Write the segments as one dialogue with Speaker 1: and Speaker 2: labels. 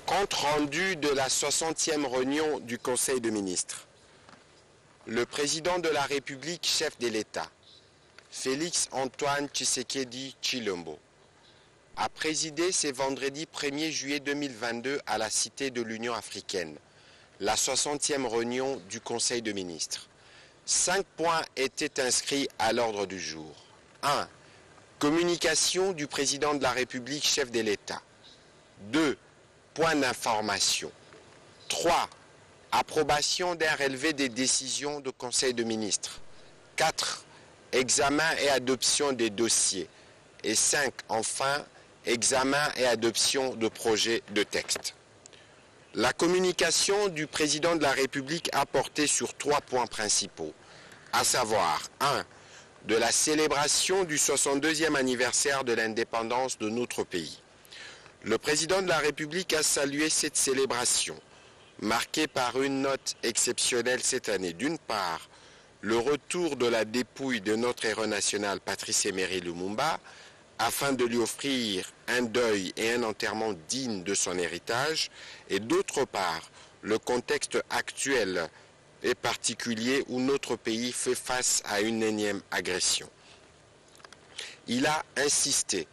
Speaker 1: Compte rendu de la 60e réunion du Conseil des ministres. Le président de la République, chef de l'État, Félix Antoine Tshisekedi Tshilombo, a présidé ce vendredi 1er juillet 2022 à la Cité de l'Union africaine, la 60e réunion du Conseil des ministres. 5 points étaient inscrits à l'ordre du jour. 1. Communication du président de la République, chef de l'État. 2. Point d'information. 3. Approbation d'un relevé des décisions du Conseil des ministres. 4. Examen et adoption des dossiers. Et 5. Enfin, examen et adoption de projets de texte. La communication du président de la République a porté sur 3 points principaux, à savoir 1. De la célébration du 62e anniversaire de l'indépendance de notre pays. Le président de la République a salué cette célébration, marquée par une note exceptionnelle cette année. D'une part, le retour de la dépouille de notre héros national Patrice Emery Lumumba, afin de lui offrir un deuil et un enterrement digne de son héritage, et d'autre part, le contexte actuel et particulier où notre pays fait face à une énième agression. Il a insisté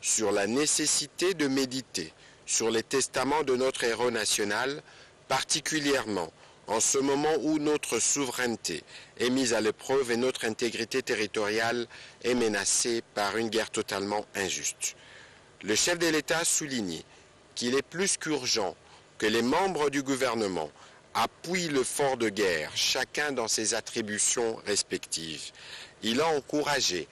Speaker 1: sur la nécessité de méditer sur les testaments de notre héros national, particulièrement en ce moment où notre souveraineté est mise à l'épreuve et notre intégrité territoriale est menacée par une guerre totalement injuste. Le chef de l'État a souligné qu'il est plus qu'urgent que les membres du gouvernement appuient l'effort de guerre, chacun dans ses attributions respectives. Il a encouragé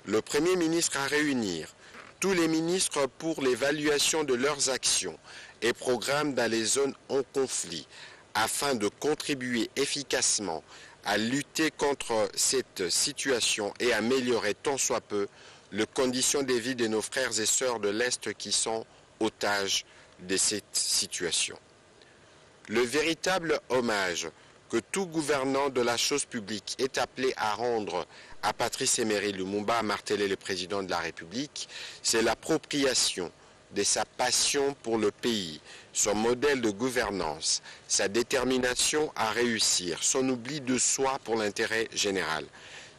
Speaker 1: le Premier ministre à réunir tous les ministres pour l'évaluation de leurs actions et programmes dans les zones en conflit, afin de contribuer efficacement à lutter contre cette situation et améliorer tant soit peu les conditions de vie de nos frères et sœurs de l'Est qui sont otages de cette situation. Le véritable hommage que tout gouvernant de la chose publique est appelé à rendre à Patrice Emery Lumumba, a martelé le président de la République, c'est l'appropriation de sa passion pour le pays, son modèle de gouvernance, sa détermination à réussir, son oubli de soi pour l'intérêt général.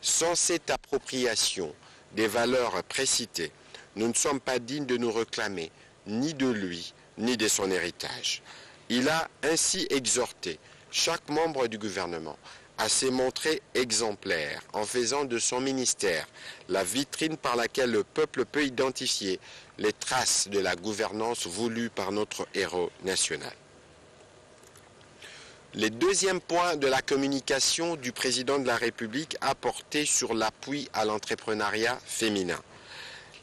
Speaker 1: Sans cette appropriation des valeurs précitées, nous ne sommes pas dignes de nous réclamer ni de lui, ni de son héritage. Il a ainsi exhorté chaque membre du gouvernement à se montrer exemplaire en faisant de son ministère la vitrine par laquelle le peuple peut identifier les traces de la gouvernance voulue par notre héros national. Le deuxième point de la communication du président de la République a porté sur l'appui à l'entrepreneuriat féminin.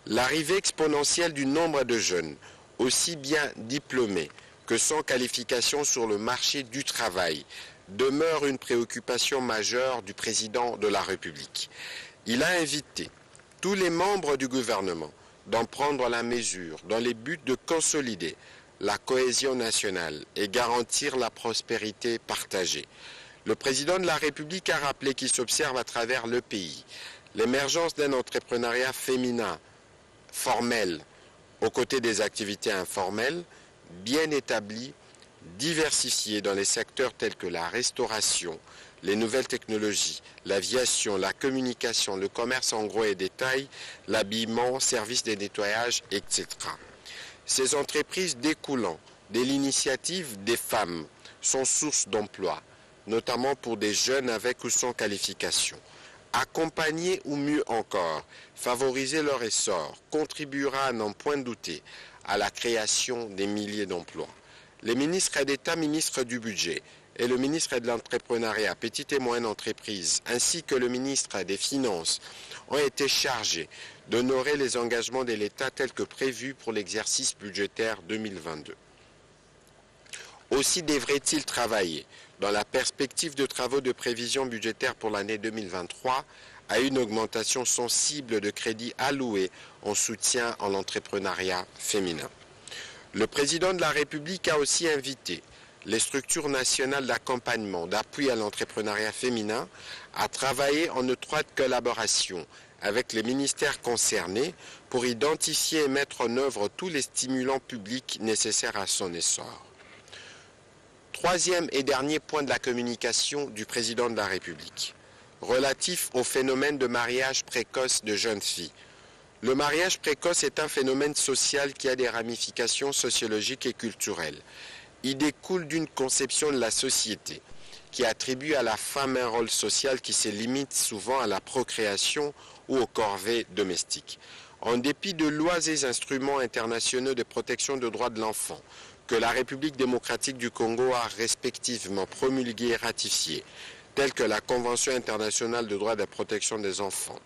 Speaker 1: L'arrivée exponentielle du nombre de jeunes, aussi bien diplômés que sans qualification sur le marché du travail, demeure une préoccupation majeure du président de la République. Il a invité tous les membres du gouvernement d'en prendre la mesure dans les buts de consolider la cohésion nationale et garantir la prospérité partagée. Le président de la République a rappelé qu'il s'observe à travers le pays l'émergence d'un entrepreneuriat féminin formel aux côtés des activités informelles, bien établi, diversifié dans les secteurs tels que la restauration, les nouvelles technologies, l'aviation, la communication, le commerce en gros et détail, l'habillement, services de nettoyage, etc. Ces entreprises découlant de l'initiative des femmes sont source d'emploi, notamment pour des jeunes avec ou sans qualification. Accompagner ou mieux encore, favoriser leur essor contribuera à n'en point douter à la création des milliers d'emplois. Les ministres d'État, ministre du Budget et le ministre de l'Entrepreneuriat, Petites et Moyennes Entreprises, ainsi que le ministre des Finances, ont été chargés d'honorer les engagements de l'État tels que prévus pour l'exercice budgétaire 2022. Aussi devrait-il travailler, dans la perspective de travaux de prévision budgétaire pour l'année 2023, à une augmentation sensible de crédits alloués en soutien à l'entrepreneuriat féminin. Le président de la République a aussi invité les structures nationales d'accompagnement, d'appui à l'entrepreneuriat féminin à travailler en étroite collaboration avec les ministères concernés pour identifier et mettre en œuvre tous les stimulants publics nécessaires à son essor. Troisième et dernier point de la communication du président de la République, relatif au phénomène de mariage précoce de jeunes filles. Le mariage précoce est un phénomène social qui a des ramifications sociologiques et culturelles. Il découle d'une conception de la société qui attribue à la femme un rôle social qui se limite souvent à la procréation ou aux corvées domestiques. En dépit de lois et instruments internationaux de protection des droits de l'enfant que la République démocratique du Congo a respectivement promulgués et ratifiés, telles que la Convention internationale de droit de la protection des enfants,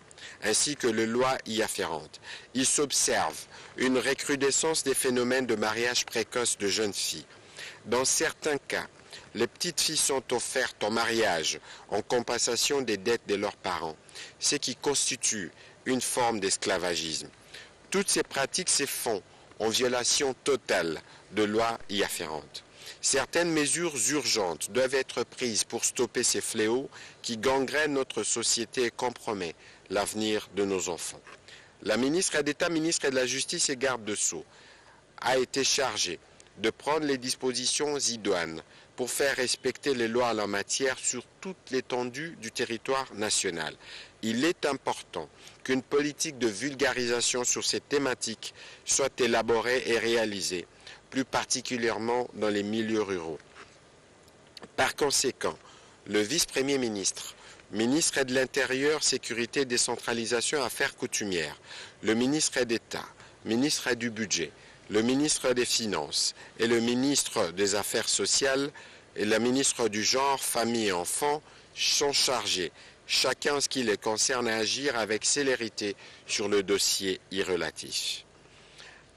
Speaker 1: ainsi que les lois y afférentes, il s'observe une recrudescence des phénomènes de mariage précoce de jeunes filles. Dans certains cas, les petites filles sont offertes en mariage en compensation des dettes de leurs parents, ce qui constitue une forme d'esclavagisme. Toutes ces pratiques se font en violation totale de lois y afférentes. Certaines mesures urgentes doivent être prises pour stopper ces fléaux qui gangrènent notre société et compromettent l'avenir de nos enfants. La ministre d'État, ministre de la Justice et garde de Sceaux a été chargée de prendre les dispositions idoines pour faire respecter les lois en la matière sur toute l'étendue du territoire national. Il est important qu'une politique de vulgarisation sur ces thématiques soit élaborée et réalisée, plus particulièrement dans les milieux ruraux. Par conséquent, le vice-premier ministre, ministre de l'Intérieur, Sécurité, Décentralisation et Affaires coutumières, le ministre d'État, ministre du Budget, le ministre des Finances et le ministre des Affaires sociales et la ministre du Genre, Famille et Enfants sont chargés, chacun en ce qui les concerne, à agir avec célérité sur le dossier y relatif.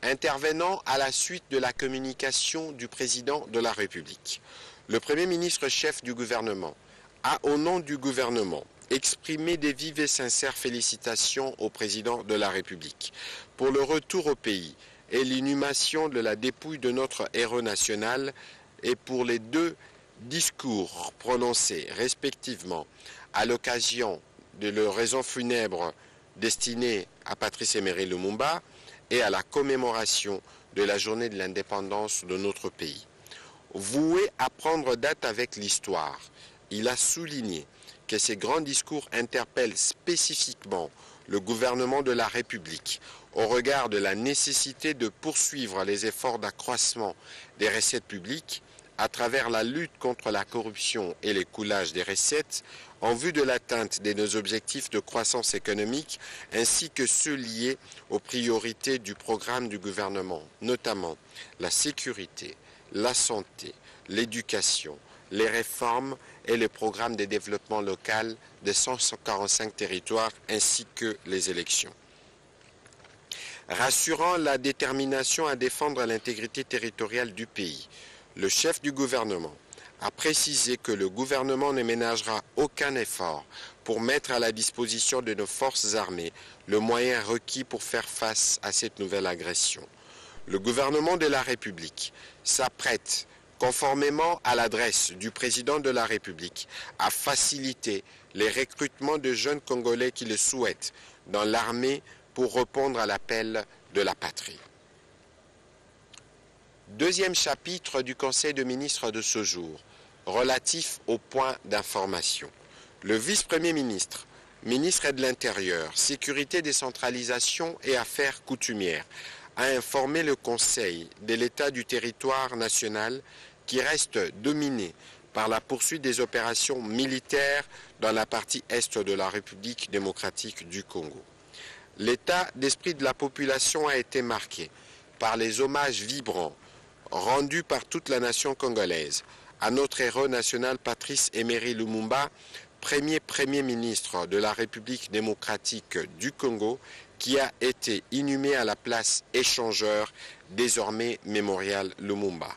Speaker 1: Intervenant à la suite de la communication du président de la République, le Premier ministre chef du gouvernement a, au nom du gouvernement, exprimé des vives et sincères félicitations au président de la République pour le retour au pays et l'inhumation de la dépouille de notre héros national et pour les deux discours prononcés respectivement à l'occasion de l'oraison funèbre destinée à Patrice Emery Lumumba et à la commémoration de la journée de l'indépendance de notre pays. Voué à prendre date avec l'histoire, il a souligné que ces grands discours interpellent spécifiquement le gouvernement de la République au regard de la nécessité de poursuivre les efforts d'accroissement des recettes publiques à travers la lutte contre la corruption et l'écoulage des recettes en vue de l'atteinte de nos objectifs de croissance économique ainsi que ceux liés aux priorités du programme du gouvernement, notamment la sécurité, la santé, l'éducation, les réformes et le programme de développement local de 145 territoires ainsi que les élections. Rassurant la détermination à défendre l'intégrité territoriale du pays, le chef du gouvernement a précisé que le gouvernement ne ménagera aucun effort pour mettre à la disposition de nos forces armées le moyen requis pour faire face à cette nouvelle agression. Le gouvernement de la République s'apprête, conformément à l'adresse du président de la République, à faciliter les recrutements de jeunes Congolais qui le souhaitent dans l'armée pour répondre à l'appel de la patrie. Deuxième chapitre du Conseil de ministres de ce jour, relatif aux points d'information. Le vice-premier ministre, ministre de l'Intérieur, Sécurité, Décentralisation et Affaires coutumières, a informé le Conseil de l'état du territoire national qui reste dominé par la poursuite des opérations militaires dans la partie est de la République démocratique du Congo. L'état d'esprit de la population a été marqué par les hommages vibrants rendus par toute la nation congolaise à notre héros national Patrice Emery Lumumba, premier ministre de la République démocratique du Congo, qui a été inhumé à la place échangeur, désormais mémorial Lumumba.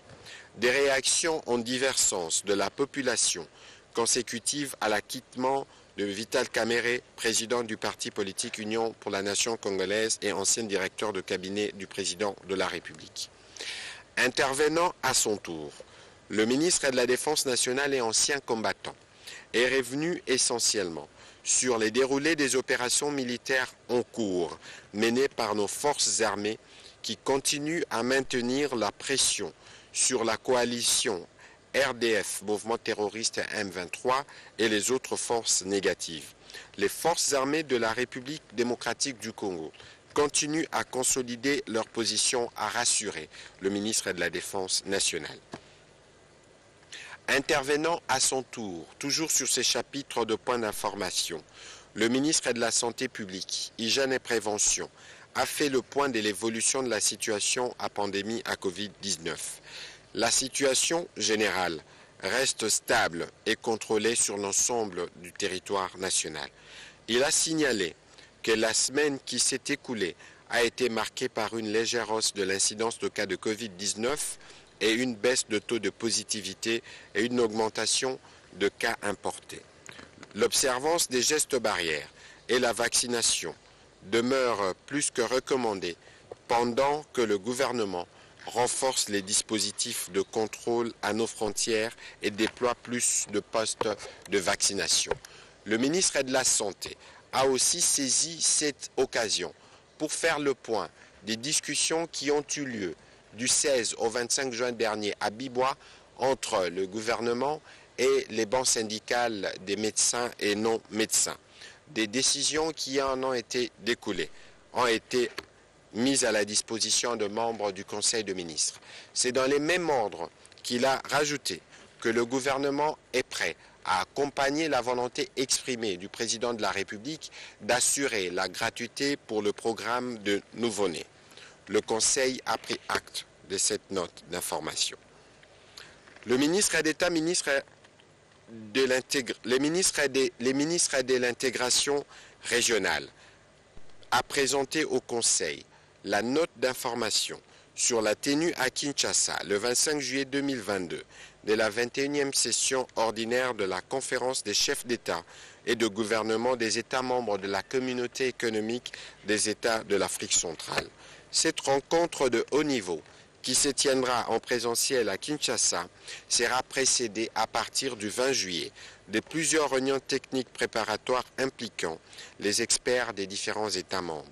Speaker 1: Des réactions en divers sens de la population consécutives à l'acquittement de Vital Kamerhe, président du parti politique Union pour la nation congolaise et ancien directeur de cabinet du président de la République. Intervenant à son tour, le ministre de la Défense nationale et ancien combattant est revenu essentiellement sur les déroulés des opérations militaires en cours menées par nos forces armées qui continuent à maintenir la pression sur la coalition RDF, mouvement terroriste M23, et les autres forces négatives. Les forces armées de la République démocratique du Congo continuent à consolider leur position, a rassuré le ministre de la Défense nationale. Intervenant à son tour, toujours sur ces chapitres de points d'information, le ministre de la Santé publique, Hygiène et Prévention a fait le point de l'évolution de la situation à pandémie à Covid-19. La situation générale reste stable et contrôlée sur l'ensemble du territoire national. Il a signalé que la semaine qui s'est écoulée a été marquée par une légère hausse de l'incidence de cas de Covid-19 et une baisse de taux de positivité et une augmentation de cas importés. L'observance des gestes barrières et la vaccination demeurent plus que recommandées pendant que le gouvernement renforce les dispositifs de contrôle à nos frontières et déploie plus de postes de vaccination. Le ministre de la Santé a aussi saisi cette occasion pour faire le point des discussions qui ont eu lieu du 16 au 25 juin dernier à Bibois entre le gouvernement et les bancs syndicales des médecins et non-médecins. Des décisions qui en ont été découlées ont été mises à la disposition de membres du Conseil de ministres. C'est dans les mêmes ordres qu'il a rajouté que le gouvernement est prêt à accompagner la volonté exprimée du président de la République d'assurer la gratuité pour le programme de nouveau-nés. Le Conseil a pris acte de cette note d'information. Le ministre d'État, les ministres de l'intégration régionale a présenté au Conseil la note d'information sur la tenue à Kinshasa le 25 juillet 2022 de la 21e session ordinaire de la conférence des chefs d'État et de gouvernement des États membres de la communauté économique des États de l'Afrique centrale. Cette rencontre de haut niveau, qui se tiendra en présentiel à Kinshasa, sera précédée à partir du 20 juillet de plusieurs réunions techniques préparatoires impliquant les experts des différents États membres.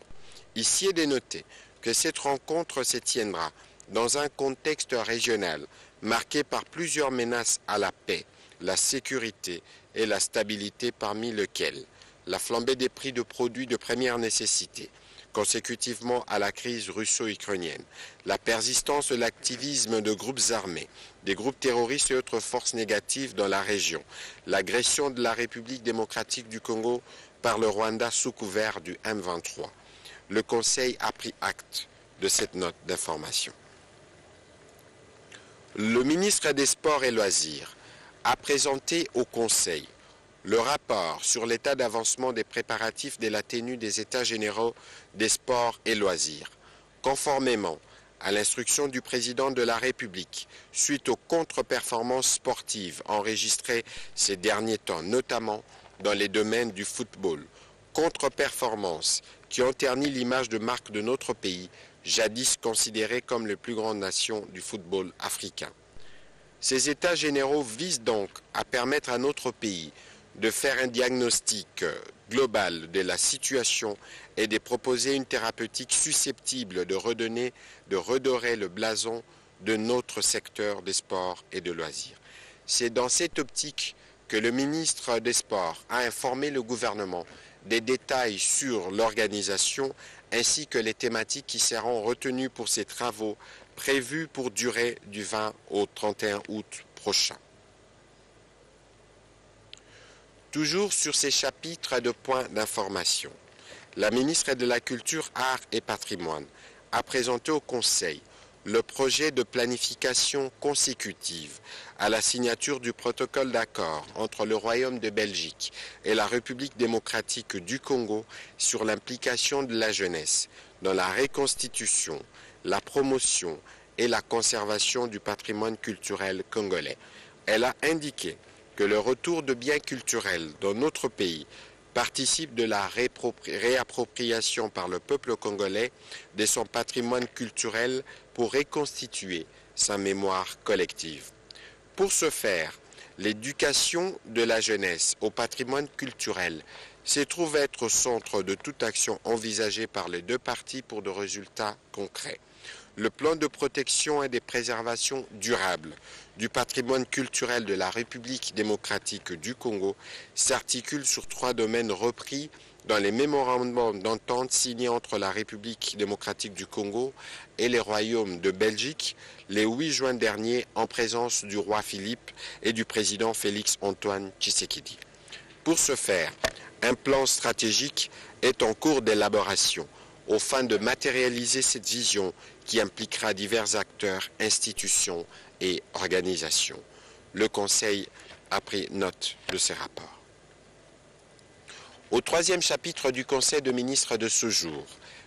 Speaker 1: Ici est de noter que cette rencontre se tiendra dans un contexte régional marqué par plusieurs menaces à la paix, la sécurité et la stabilité, parmi lesquelles la flambée des prix de produits de première nécessité, consécutivement à la crise russo-ukrainienne, la persistance de l'activisme de groupes armés, des groupes terroristes et autres forces négatives dans la région, l'agression de la République démocratique du Congo par le Rwanda sous couvert du M23. Le Conseil a pris acte de cette note d'information. Le ministre des Sports et Loisirs a présenté au Conseil le rapport sur l'état d'avancement des préparatifs de la tenue des États généraux des sports et loisirs, conformément à l'instruction du président de la République, suite aux contre-performances sportives enregistrées ces derniers temps, notamment dans les domaines du football, contre-performances qui ont terni l'image de marque de notre pays, jadis considéré comme la plus grande nation du football africain. Ces États généraux visent donc à permettre à notre pays de faire un diagnostic global de la situation et de proposer une thérapeutique susceptible de redorer le blason de notre secteur des sports et de loisirs. C'est dans cette optique que le ministre des Sports a informé le gouvernement des détails sur l'organisation ainsi que les thématiques qui seront retenues pour ces travaux prévus pour durer du 20 au 31 août prochain. Toujours sur ces chapitres de points d'information, la ministre de la Culture, Arts et Patrimoine a présenté au Conseil le projet de planification consécutive à la signature du protocole d'accord entre le Royaume de Belgique et la République démocratique du Congo sur l'implication de la jeunesse dans la reconstitution, la promotion et la conservation du patrimoine culturel congolais. Elle a indiqué que le retour de biens culturels dans notre pays participe de la réappropriation par le peuple congolais de son patrimoine culturel pour reconstituer sa mémoire collective. Pour ce faire, l'éducation de la jeunesse au patrimoine culturel se trouve être au centre de toute action envisagée par les deux parties pour de résultats concrets. Le plan de protection et de préservation durable du patrimoine culturel de la République démocratique du Congo s'articule sur 3 domaines repris dans les mémorandums d'entente signés entre la République démocratique du Congo et les royaumes de Belgique le 8 juin dernier en présence du roi Philippe et du président Félix Antoine Tshisekedi. Pour ce faire, un plan stratégique est en cours d'élaboration aux fins de matérialiser cette vision qui impliquera divers acteurs, institutions et organisations. Le Conseil a pris note de ces rapports. Au 3e chapitre du Conseil de ministres de ce jour,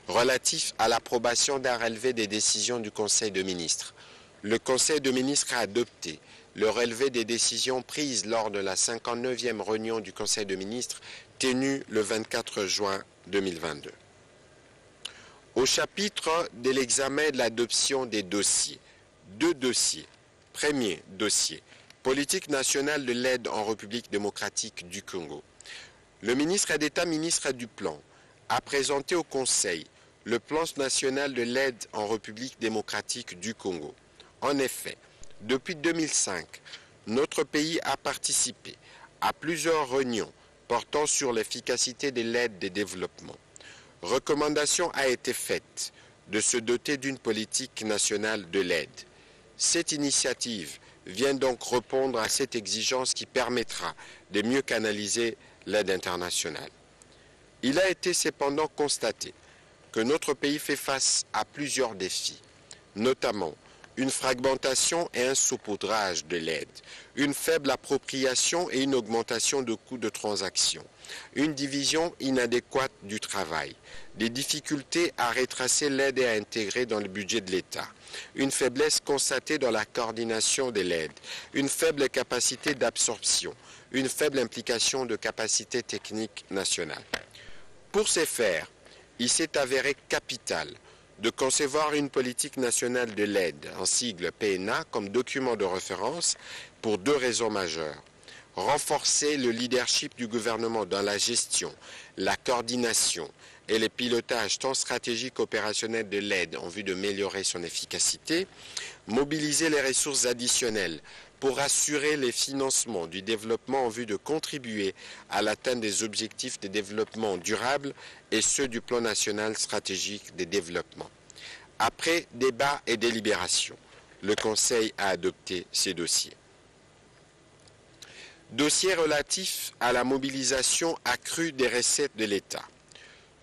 Speaker 1: relatif à l'approbation d'un relevé des décisions du Conseil de ministres, le Conseil de ministres a adopté le relevé des décisions prises lors de la 59e réunion du Conseil de ministres tenue le 24 juin 2022. Au chapitre de l'examen de l'adoption des dossiers, 2 dossiers. Premier dossier, politique nationale de l'aide en République démocratique du Congo. Le ministre d'État, ministre du Plan, a présenté au Conseil le plan national de l'aide en République démocratique du Congo. En effet, depuis 2005, notre pays a participé à plusieurs réunions portant sur l'efficacité de l'aide de développement. Recommandation a été faite de se doter d'une politique nationale de l'aide. Cette initiative vient donc répondre à cette exigence qui permettra de mieux canaliser l'aide internationale. Il a été cependant constaté que notre pays fait face à plusieurs défis, notamment une fragmentation et un saupoudrage de l'aide, une faible appropriation et une augmentation de coûts de transaction, une division inadéquate du travail, des difficultés à retracer l'aide et à intégrer dans le budget de l'État, une faiblesse constatée dans la coordination de l'aide, une faible capacité d'absorption, une faible implication de capacité technique nationale. Pour ce faire, il s'est avéré capital de concevoir une politique nationale de l'aide, en sigle PNA, comme document de référence pour 2 raisons majeures. Renforcer le leadership du gouvernement dans la gestion, la coordination et le pilotage tant stratégique qu'opérationnel de l'aide en vue d'améliorer son efficacité, mobiliser les ressources additionnelles pour assurer les financements du développement en vue de contribuer à l'atteinte des objectifs de développement durable et ceux du plan national stratégique de développement. Après débat et délibération, le Conseil a adopté ces dossiers. Dossier relatif à la mobilisation accrue des recettes de l'État.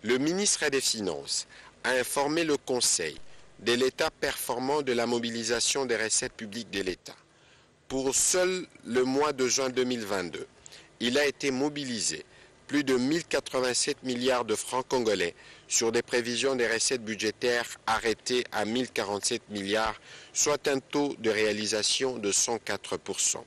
Speaker 1: Le ministre des Finances a informé le Conseil de l'état performant de la mobilisation des recettes publiques de l'État. Pour seul le mois de juin 2022, il a été mobilisé plus de 1087 milliards de francs congolais sur des prévisions des recettes budgétaires arrêtées à 1047 milliards, soit un taux de réalisation de 104%.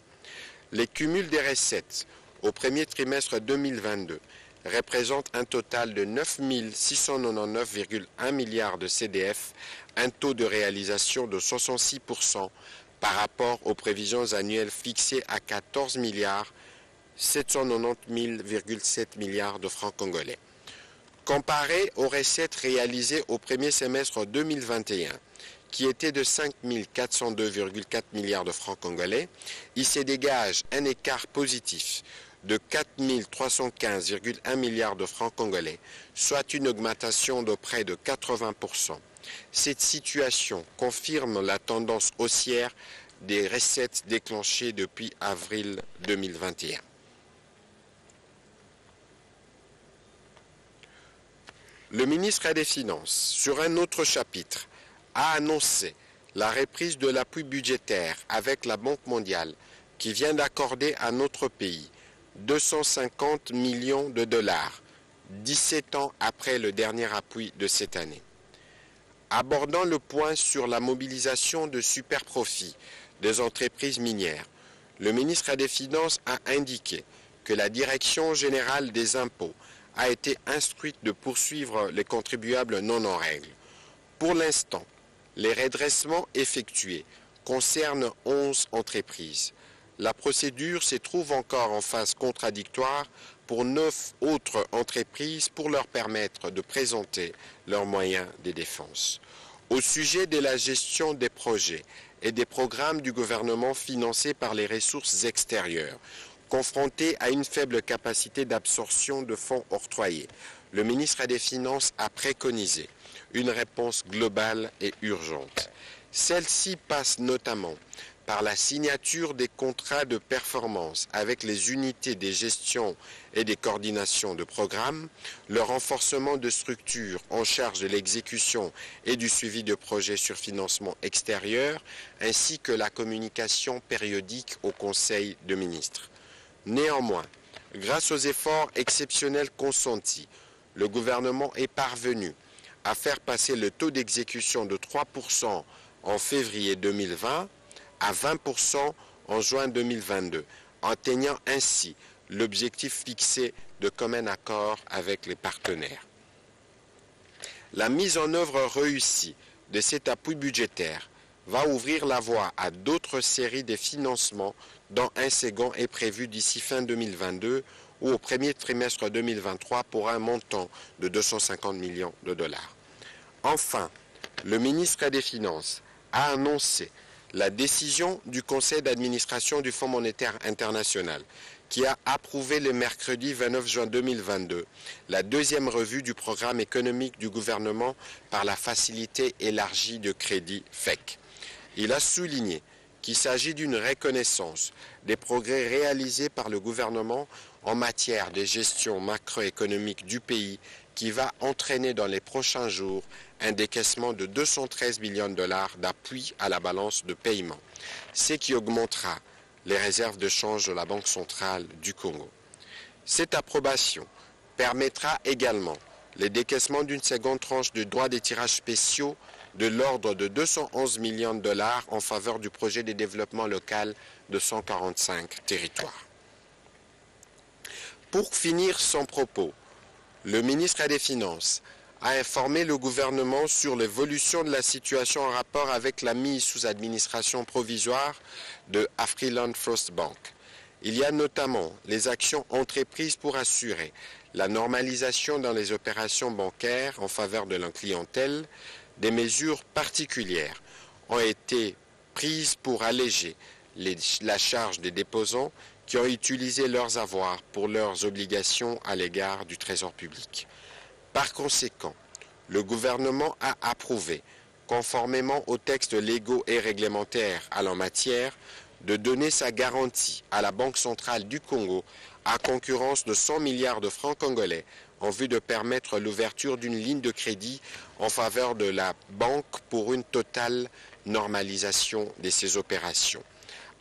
Speaker 1: Les cumuls des recettes au premier trimestre 2022 représentent un total de 9 699,1 milliards de CDF, un taux de réalisation de 66% par rapport aux prévisions annuelles fixées à 14 milliards 790,7 milliards de francs congolais. Comparé aux recettes réalisées au premier semestre 2021, qui était de 5 402,4 milliards de francs congolais, il se dégage un écart positif de 4 315,1 milliards de francs congolais, soit une augmentation de près de 80%. Cette situation confirme la tendance haussière des recettes déclenchées depuis avril 2021. Le ministre des Finances, sur un autre chapitre, a annoncé la reprise de l'appui budgétaire avec la Banque mondiale qui vient d'accorder à notre pays 250 millions de dollars, 17 ans après le dernier appui de cette année. Abordant le point sur la mobilisation de superprofits des entreprises minières, le ministre des Finances a indiqué que la Direction générale des impôts a été instruite de poursuivre les contribuables non en règle. Pour l'instant, les redressements effectués concernent 11 entreprises. La procédure se trouve encore en phase contradictoire pour 9 autres entreprises pour leur permettre de présenter leurs moyens de défense. Au sujet de la gestion des projets et des programmes du gouvernement financés par les ressources extérieures, confrontés à une faible capacité d'absorption de fonds octroyés, le ministre des Finances a préconisé une réponse globale et urgente. Celle-ci passe notamment par la signature des contrats de performance avec les unités de gestion et des coordinations de programmes, le renforcement de structures en charge de l'exécution et du suivi de projets sur financement extérieur, ainsi que la communication périodique au Conseil de ministres. Néanmoins, grâce aux efforts exceptionnels consentis, le gouvernement est parvenu à faire passer le taux d'exécution de 3% en février 2020 à 20% en juin 2022, atteignant ainsi l'objectif fixé de commun accord avec les partenaires. La mise en œuvre réussie de cet appui budgétaire va ouvrir la voie à d'autres séries de financements dont un second est prévu d'ici fin 2022 ou au premier trimestre 2023 pour un montant de 250 millions de dollars. Enfin, le ministre des Finances a annoncé la décision du Conseil d'administration du Fonds monétaire international qui a approuvé le mercredi 29 juin 2022 la deuxième revue du programme économique du gouvernement par la facilité élargie de crédit FEC. Il a souligné qu'il s'agit d'une reconnaissance des progrès réalisés par le gouvernement en matière de gestion macroéconomique du pays qui va entraîner dans les prochains jours un décaissement de 213 millions de dollars d'appui à la balance de paiement, ce qui augmentera les réserves de change de la Banque centrale du Congo. Cette approbation permettra également le décaissement d'une seconde tranche de droits de tirage spéciaux de l'ordre de 211 millions de dollars en faveur du projet de développement local de 145 territoires. Pour finir son propos, le ministre des Finances a informé le gouvernement sur l'évolution de la situation en rapport avec la mise sous administration provisoire de Afriland First Bank. Il y a notamment les actions entreprises pour assurer la normalisation dans les opérations bancaires en faveur de la clientèle. Des mesures particulières ont été prises pour alléger la charge des déposants qui ont utilisé leurs avoirs pour leurs obligations à l'égard du Trésor public. Par conséquent, le gouvernement a approuvé, conformément aux textes légaux et réglementaires à la matière, de donner sa garantie à la Banque centrale du Congo à concurrence de 100 milliards de francs congolais en vue de permettre l'ouverture d'une ligne de crédit en faveur de la banque pour une totale normalisation de ces opérations.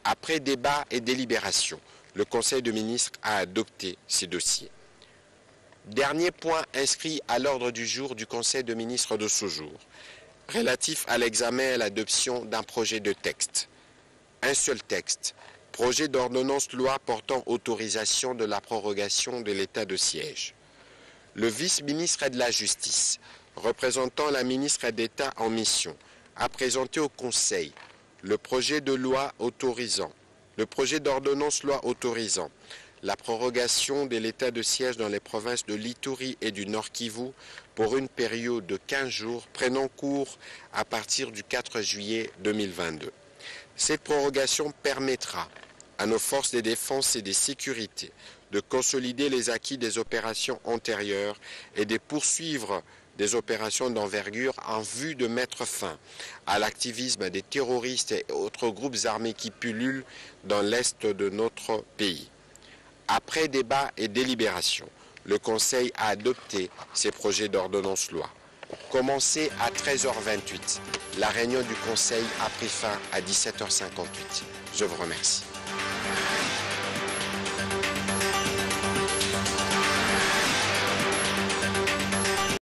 Speaker 1: Après débat et délibération, le Conseil de ministres a adopté ces dossiers. Dernier point inscrit à l'ordre du jour du Conseil de ministres de ce jour, relatif à l'examen et à l'adoption d'un projet de texte. Un seul texte, projet d'ordonnance-loi portant autorisation de la prorogation de l'état de siège. Le vice-ministre de la Justice, représentant la ministre d'État en mission, a présenté au Conseil le projet de loi autorisant, le projet d'ordonnance-loi autorisant la prorogation de l'état de siège dans les provinces de l'Ituri et du Nord Kivu pour une période de 15 jours prenant cours à partir du 4 juillet 2022. Cette prorogation permettra à nos forces de défense et de sécurité de consolider les acquis des opérations antérieures et de poursuivre des opérations d'envergure en vue de mettre fin à l'activisme des terroristes et autres groupes armés qui pullulent dans l'est de notre pays. Après débat et délibération, le Conseil a adopté ces projets d'ordonnance-loi. Commencé à 13h28, la réunion du Conseil a pris fin à 17h58. Je vous remercie.